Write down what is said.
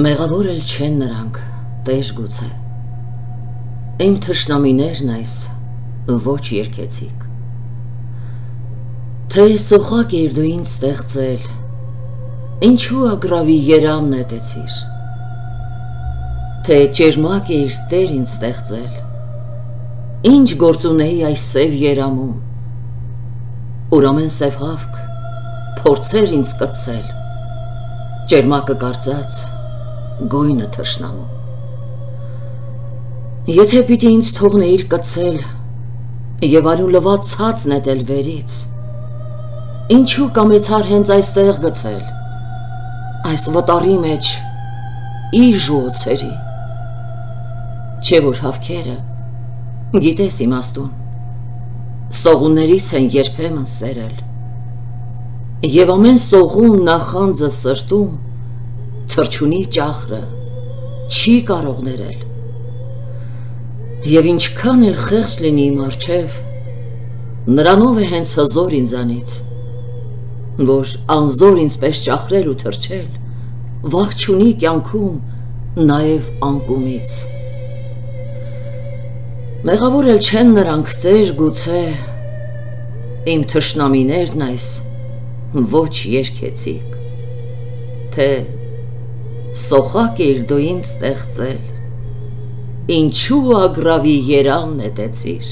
Մեղավոր էլ չեն նրանք, տեժ գուցե, իմ թշնամիներն այս ոչ երկեցիք, թե սոխակ էր դու ինձ ստեղծել, ինչու ագրավի երամ նետեցիր, թե ճերմակ էր տեր ինձ ստեղծել, ինչ գործ ունեի այս սև երամում, ուրամեն սև հավք, փորձեր ինձ կծել, ճերմակը կարծած, գույնը թշնամու, եթե պիտի ինձ թողնեիր կծել, և արյուն լված ցած նետել վերից, ինչու կամեցար հենց այստեղ գցել, այս վտարի մեջ իժ ու օձերի, չէ որ հավքերը, գիտես իմաստուն, սողուններից են երբեմն սերել, և ամեն սողուն նախանձը սրտում, թրջունի ճախրը չի կարող ներել, և ինչքան էլ խեղճ լինի իմ առջև, նրանով է հենց հզոր ինձանից, որ անզոր ինձպես ճախրել ու թրջել, վախ չունի կյանքում նաև անկումից։ Մեղավոր էլ չեն նրանք տեր գուցե, իմ թշնամիներն այս ոչ երկեցիք, թե սոխակ էր դու ինձ ստեղծել, ինչու ագրավի երամ նետեցիր։